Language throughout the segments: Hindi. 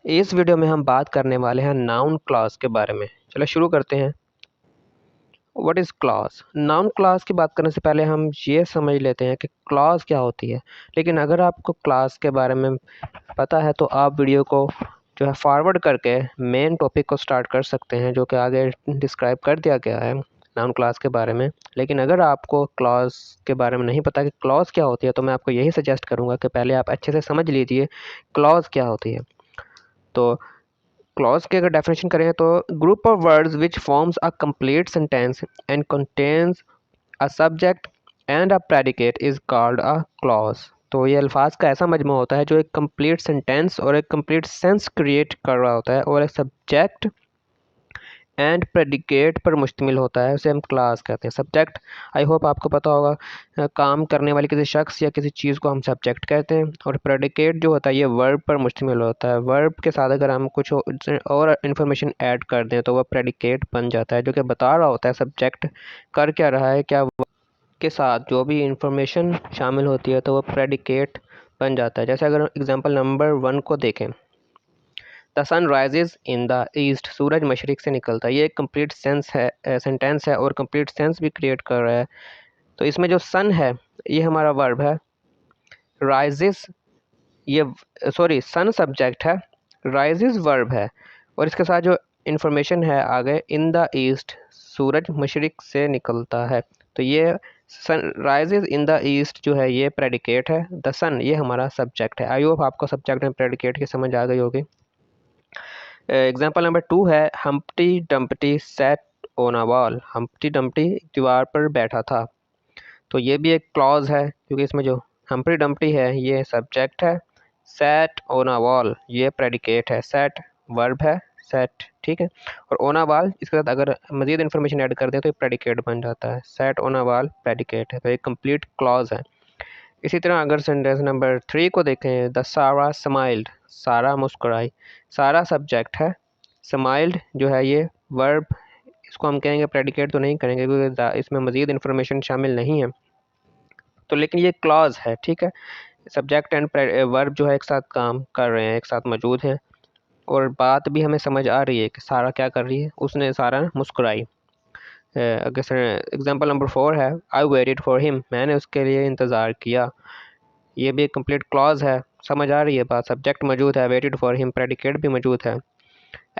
इस वीडियो में हम बात करने वाले हैं नाउन क्लॉज के बारे में। चलो शुरू करते हैं। What is clause? Noun clause की बात करने से पहले हम ये समझ लेते हैं कि क्लॉज क्या होती है। लेकिन अगर आपको क्लॉज के बारे में पता है तो आप वीडियो को जो है फॉरवर्ड करके मेन टॉपिक को स्टार्ट कर सकते हैं, जो कि आगे डिस्क्राइब कर दिया गया है नाउन क्लॉज के बारे में। लेकिन अगर आपको क्लॉज के बारे में नहीं पता कि क्लॉज क्या होती है, तो मैं आपको यही सजेस्ट करूँगा कि पहले आप अच्छे से समझ लीजिए क्लॉज क्या होती है। तो क्लॉज की अगर डेफिनेशन करें तो group of words which forms a complete sentence and contains a subject and a predicate is called a clause. तो ये अल्फाज का ऐसा मजमू होता है जो एक कंप्लीट सेंटेंस और एक कंप्लीट सेंस क्रिएट कर रहा होता है और एक सब्जेक्ट एंड प्रेडिकेट पर मुश्तमिल होता है, उसे हम क्लास कहते हैं। सब्जेक्ट, आई होप आपको पता होगा, काम करने वाली किसी शख्स या किसी चीज़ को हम सब्जेक्ट कहते हैं। और प्रेडिकेट जो होता है ये वर्ब पर मुश्तमिल होता है। वर्ब के साथ अगर हम कुछ और इन्फॉर्मेशन ऐड कर दें तो वह प्रेडिकेट बन जाता है, जो कि बता रहा होता है सब्जेक्ट कर क्या रहा है, क्या के साथ जो भी इंफॉर्मेशन शामिल होती है तो वह प्रेडिकेट बन जाता है। जैसे अगर एग्जांपल नंबर 1 को देखें, the sun rises in the east, सूरज मशरिक से निकलता है। ये एक कंप्लीट सेंटेंस है और कंप्लीट सेंस भी क्रिएट कर रहा है। तो इसमें जो सन है ये हमारा वर्ब है, राइजेस ये सन सब्जेक्ट है, राइजेस वर्ब है, और इसके साथ जो इंफॉर्मेशन है आगे, इन द ईस्ट, सूरज मशरिक से निकलता है। तो ये sun rises in the east जो है ये प्रेडिकेट है, द सन ये हमारा सब्जेक्ट है। आई होप आपको सब्जेक्ट एंड प्रेडिकेट की समझ आ गई होगी। एग्जाम्पल नंबर 2 है, Humpty Dumpty sat on a wall. Humpty Dumpty दीवार पर बैठा था। तो ये भी एक क्लॉज है, क्योंकि इसमें जो हम्प्टी डम्प्टी है ये सब्जेक्ट है, सैट ऑन अ वॉल ये प्रेडिकेट है, सैट वर्ब है, सैट ठीक है, और ऑन अ वॉल इसके साथ अगर मजीद इन्फॉर्मेशन ऐड कर दें तो ये प्रेडिकेट बन जाता है। Sat on a wall predicate है, तो एक कंप्लीट क्लॉज है। इसी तरह अगर सेंटेंस नंबर 3 को देखें, द सारा स्माइल्ड, सारा मुस्कुराई। सारा सब्जेक्ट है, स्माइल्ड जो है ये वर्ब, इसको हम कहेंगे प्रेडिकेट तो नहीं करेंगे क्योंकि इसमें मज़ीद इन्फॉर्मेशन शामिल नहीं है। तो लेकिन ये क्लॉज है, ठीक है। सब्जेक्ट एंड वर्ब जो है एक साथ काम कर रहे हैं, एक साथ मौजूद हैं, और बात भी हमें समझ आ रही है कि सारा क्या कर रही है, उसने सारा मुस्कुराई। अगर एग्जांपल नंबर 4 है, आई वेटेड फॉर हिम, मैंने उसके लिए इंतज़ार किया। ये भी एक कंप्लीट क्लॉज है, समझ आ रही है बात। सब्जेक्ट मौजूद है, वेटेड फॉर हिम, प्रेडिकेट भी मौजूद है।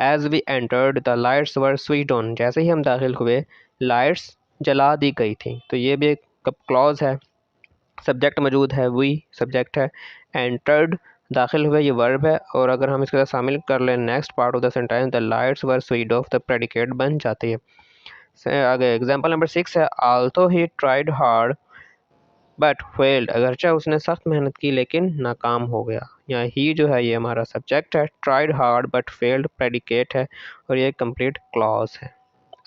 As we entered the lights were switched on, जैसे ही हम दाखिल हुए लाइट्स जला दी गई थी। तो ये भी एक क्लॉज है, सब्जेक्ट मौजूद है, वी सब्जेक्ट है, एंटर्ड दाखिल हुए ये वर्ब है, और अगर हम इसके साथ शामिल कर लें next part of the sentence, the lights were switched off, the predicate बन जाती है। आगे एग्जांपल नंबर 6 है, although he tried hard but failed, अगरचे उसने सख्त मेहनत की लेकिन नाकाम हो गया। यहाँ ही जो है ये हमारा सब्जेक्ट है, tried hard but failed predicate है, और ये कंप्लीट क्लॉज है।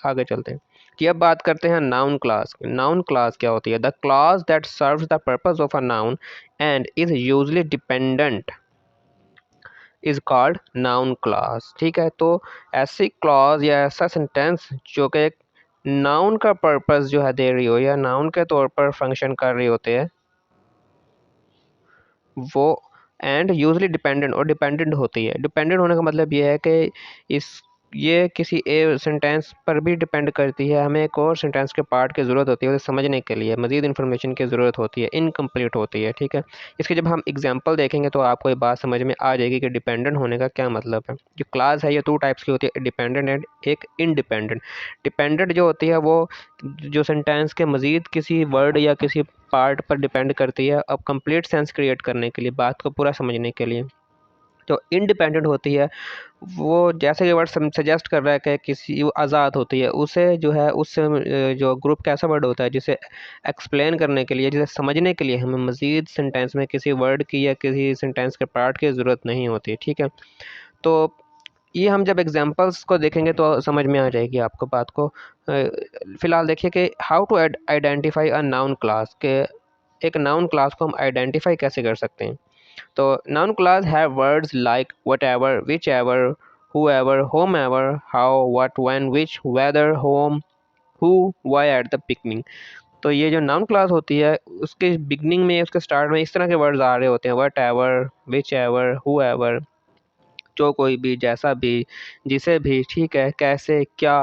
आगे चलते हैं कि अब बात करते हैं नाउन क्लास। नाउन क्लास क्या होती है? The class that serves the purpose of a noun and is usually dependent is called noun class. ठीक है, तो ऐसी क्लॉज या ऐसा सेंटेंस जो कि एक नाउन का पर्पस जो है दे रही हो या नाउन के तौर पर फंक्शन कर रही होते हैं वो, एंड यूजली डिपेंडेंट, और डिपेंडेंट होती है। डिपेंडेंट होने का मतलब ये है कि इस ये किसी ए सेंटेंस पर भी डिपेंड करती है। हमें एक और सेंटेंस के पार्ट की ज़रूरत होती है उसे समझने के लिए, मज़ीद इन्फॉर्मेशन की ज़रूरत होती है, इनकम्प्लीट होती है। ठीक है, इसके जब हम एग्जांपल देखेंगे तो आपको ये बात समझ में आ जाएगी कि डिपेंडेंट होने का क्या मतलब है। जो क्लास है ये 2 टाइप्स की होती है, डिपेंडेंट एंड एक इनडिपेंडेंट। डिपेंडेंट जो होती है वो जो सेंटेंस के मज़ीद किसी वर्ड या किसी पार्ट पर डिपेंड करती है, अब कंप्लीट सेंस क्रिएट करने के लिए, बात को पूरा समझने के लिए। तो इंडिपेंडेंट होती है वो, जैसे ये वर्ड सजेस्ट कर रहा है कि किसी वो आज़ाद होती है, उसे जो है उससे जो ग्रुप का ऐसा वर्ड होता है जिसे एक्सप्लेन करने के लिए, जिसे समझने के लिए हमें मज़ीद सेंटेंस में किसी वर्ड की या किसी सेंटेंस के पार्ट की ज़रूरत नहीं होती। ठीक है, तो ये हम जब एग्जांपल्स को देखेंगे तो समझ में आ जाएगी आपको बात को। फ़िलहाल देखिए कि how to identify a noun class, के एक नाउन क्लास को हम आइडेंटिफाई कैसे कर सकते हैं। तो noun class have words like whatever, whichever, whoever, whomever, how, what, when, which, whether, whom, who, why at the beginning। तो ये जो नाउन क्लास होती है उसके बिगनिंग में, उसके स्टार्ट में इस तरह के वर्ड्स आ रहे होते हैं, what ever, which ever, who ever, जो कोई भी, जैसा भी, जिसे भी, ठीक है, कैसे, क्या,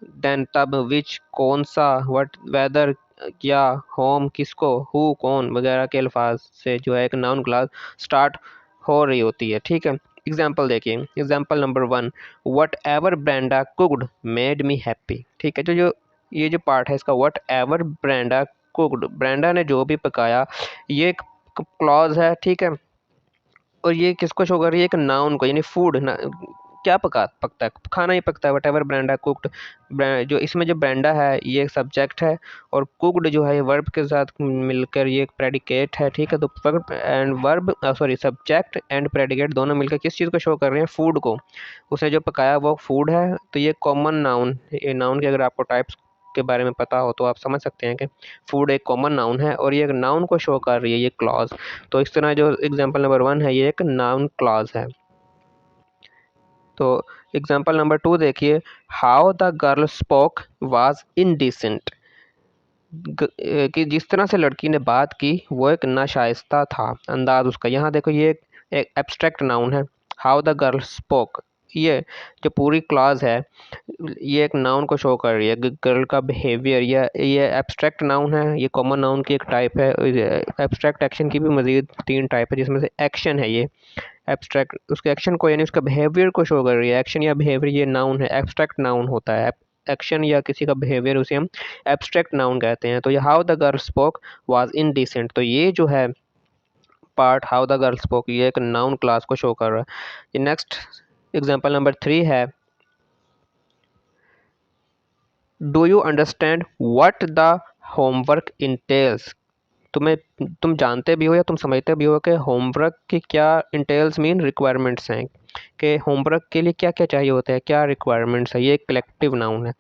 देन, तब, विच, कौन सा, व्हाट, वेदर, क्या, होम, किसको, हु, कौन वगैरह के अल्फाज से जो है एक नाउन क्लास स्टार्ट हो रही होती है, ठीक है। एग्जाम्पल देखिए, example number 1, what ever Brenda cooked made me happy, ठीक है। जो जो ये जो पार्ट है इसका, what ever Brenda cooked, Brenda ने जो भी पकाया, ये एक क्लॉज है, ठीक है। और ये किसको शो कर रही है, एक नाउन को, यानी फूड ना, क्या पकता है, खाना ही पकता है, वट एवर ब्रेंडा कुकड। जो इसमें जो ब्रेंडा है ये एक सब्जेक्ट है, और कुकड जो है ये वर्ब के साथ मिलकर ये एक प्रेडिकेट है, ठीक है। तो verb and verb, sorry, subject and predicate दोनों मिलकर किस चीज़ को शो कर रहे हैं, फूड को। उसने जो पकाया वो फूड है, तो ये कॉमन नाउन, ये नाउन के अगर आपको टाइप्स के बारे में पता हो तो आप समझ सकते हैं कि फूड एक कॉमन नाउन है और ये एक नाउन को शो कर रही है, ये क्लॉज। तो इस तरह जो एग्जांपल नंबर 1 है ये एक नाउन क्लॉज है। तो एग्जांपल नंबर 2 देखिए, how the girl spoke was indecent, कि जिस तरह से लड़की ने बात की वो एक नाशाइस्ता था अंदाज उसका। यहाँ देखो ये एक एब्स्ट्रैक्ट नाउन है, हाउ द गर्ल स्पोक, ये जो पूरी क्लॉज है ये एक नाउन को शो कर रही है, गर्ल का बिहेवियर। ये एब्स्ट्रैक्ट नाउन है, ये कॉमन नाउन की एक टाइप है। एब्स्ट्रैक्ट एक्शन की भी मजीद 3 टाइप है, जिसमें से एक्शन है ये एब्स्ट्रैक्ट, उसके एक्शन को यानी उसका बिहेवियर को शो कर रही है। एक्शन या बिहेवियर ये नाउन है, एब्स्ट्रैक्ट नाउन होता है। एक्शन या किसी का बिहेवियर उसे हम एब्स्ट्रैक्ट नाउन कहते हैं। तो ये how the girl spoke was indecent, तो ये जो है part how the girl spoke ये एक नाउन क्लास को शो कर रहा है। नेक्स्ट एग्जांपल नंबर 3 है, do you understand what the homework entails, तुम जानते भी हो या तुम समझते भी हो कि होमवर्क की क्या इंटेल्स मीन रिक्वायरमेंट्स हैं, कि होमवर्क के लिए क्या क्या चाहिए होता है, क्या रिक्वायरमेंट्स है। ये एक कलेक्टिव नाउन है।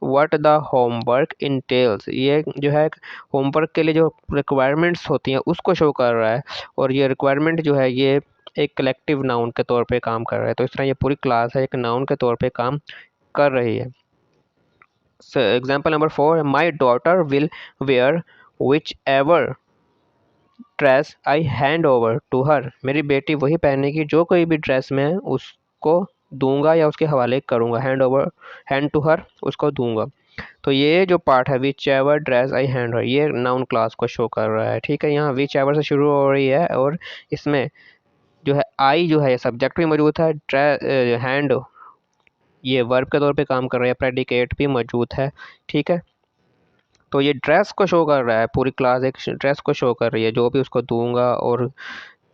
व्हाट द होमवर्क इंटेल्स ये जो है होमवर्क के लिए जो रिक्वायरमेंट्स होती हैं उसको शो कर रहा है, और ये रिक्वायरमेंट जो है ये एक कलेक्टिव नाउन के तौर पे काम कर रहा है। तो इस तरह ये पूरी क्लास है एक नाउन के तौर पे काम कर रही है। एग्जाम्पल नंबर 4 है, my daughter will wear whichever dress I hand over to her, मेरी बेटी वही पहनेगी जो कोई भी ड्रेस मैं उसको दूंगा या उसके हवाले करूंगा। Hand over, hand to her, उसको दूंगा। तो ये जो पार्ट है whichever dress I hand over, ये नाउन क्लास को शो कर रहा है, ठीक है। यहाँ विच एवर से शुरू हो रही है और इसमें जो है आई जो है ये सब्जेक्ट भी मौजूद है, हैंड ये वर्ब के तौर पे काम कर रहा है, प्रेडिकेट भी मौजूद है, ठीक है। तो ये ड्रेस को शो कर रहा है, पूरी क्लास एक ड्रेस को शो कर रही है, जो भी उसको दूंगा। और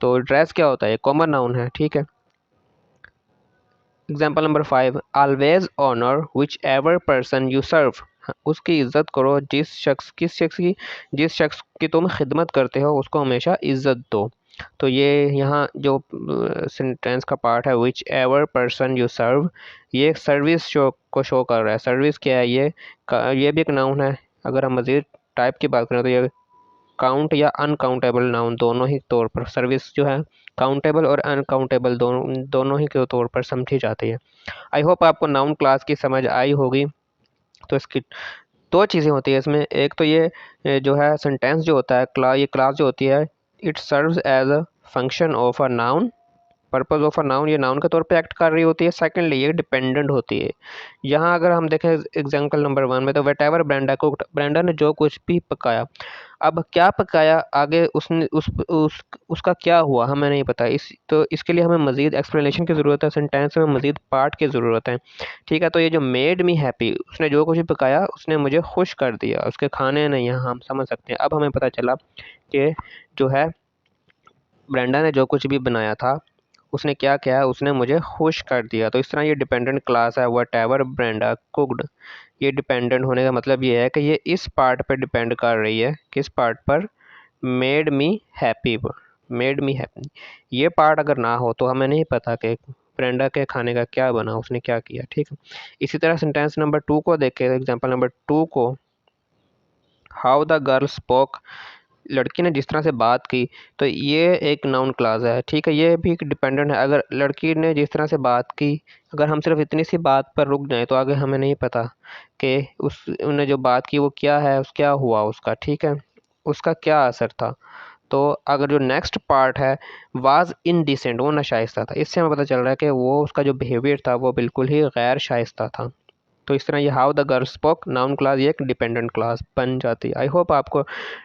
तो ड्रेस क्या होता है, कॉमन नाउन है, ठीक है। Example number 5, always honour whichever person you serve, उसकी इज्जत करो जिस शख्स की तुम खिदमत करते हो उसको हमेशा इज्जत दो। तो ये यहाँ जो सेंटेंस का पार्ट है whichever person you serve, ये सर्विस शो को शो कर रहा है। सर्विस क्या है, ये भी एक नाउन है। अगर हम मज़ीद टाइप की बात करें तो ये काउंट या अनकाउंटेबल नाउन दोनों ही तौर पर, सर्विस जो है काउंटेबल और अनकाउंटेबल दोनों ही के तौर पर समझी जाती है। आई होप आपको नाउन क्लास की समझ आई होगी। तो इसकी 2 चीज़ें होती है इसमें, एक तो ये जो है सेंटेंस जो होता है, ये क्लास जो होती है, it serves as a function of a noun, purpose of a noun, ये नाउन के तौर पे एक्ट कर रही होती है। सेकेंडली ये डिपेंडेंट होती है। यहाँ अगर हम देखें एग्जाम्पल नंबर 1 में, तो what ever Brenda cooked, Brenda ने जो कुछ भी पकाया। अब क्या पकाया, आगे उसने उसका क्या हुआ हमें नहीं पता। तो इसके लिए हमें मज़ीद एक्सप्लेनेशन की ज़रूरत है, सेंटेंस में मज़ीद पार्ट की ज़रूरत है, ठीक है। तो ये जो मेड मी हैप्पी, उसने जो कुछ भी पकाया उसने मुझे खुश कर दिया, उसके खाने नहीं, यहाँ हम समझ सकते हैं। अब हमें पता चला कि जो है ब्रेंडा ने जो कुछ भी बनाया था उसने क्या किया, उसने मुझे खुश कर दिया। तो इस तरह ये डिपेंडेंट क्लास है, वट एवर ब्रेंडा कुकड। ये डिपेंडेंट होने का मतलब ये है कि ये इस पार्ट पर डिपेंड कर रही है, किस पार्ट पर, मेड मी हैप्पी पर। मेड मी हैप्पी ये पार्ट अगर ना हो तो हमें नहीं पता कि ब्रेंडा के खाने का क्या बना, उसने क्या किया, ठीक है। इसी तरह सेंटेंस नंबर 2 को देखें, एग्जाम्पल नंबर 2 को, हाउ द गर्ल स्पोक, लड़की ने जिस तरह से बात की, तो ये एक नाउन क्लास है, ठीक है। ये भी डिपेंडेंट है। अगर लड़की ने जिस तरह से बात की, अगर हम सिर्फ इतनी सी बात पर रुक जाएं तो आगे हमें नहीं पता कि उसने जो बात की वो क्या है, क्या हुआ उसका, ठीक है, उसका क्या असर था। तो अगर जो नेक्स्ट पार्ट है वाज इनडिसेंट, वो नाशाइस्ता था, इससे हमें पता चल रहा है कि वो उसका जो बिहेवियर था वो बिल्कुल ही गैर शाइस्ता था। तो इस तरह ये how the girl spoke noun class ये एक डिपेंडेंट क्लास बन जाती है। आई होप आपको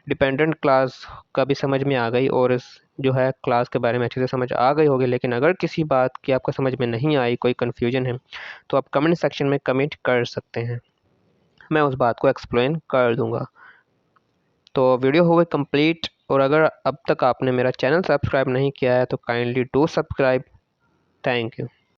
डिपेंडेंट क्लास का भी समझ में आ गई और इस जो है क्लास के बारे में अच्छे से समझ आ गई होगी। लेकिन अगर किसी बात की आपको समझ में नहीं आई, कोई कन्फ्यूजन है, तो आप कमेंट सेक्शन में कमेंट कर सकते हैं, मैं उस बात को एक्सप्लेन कर दूंगा। तो वीडियो हो गई कंप्लीट, और अगर अब तक आपने मेरा चैनल सब्सक्राइब नहीं किया है तो kindly do subscribe. Thank you.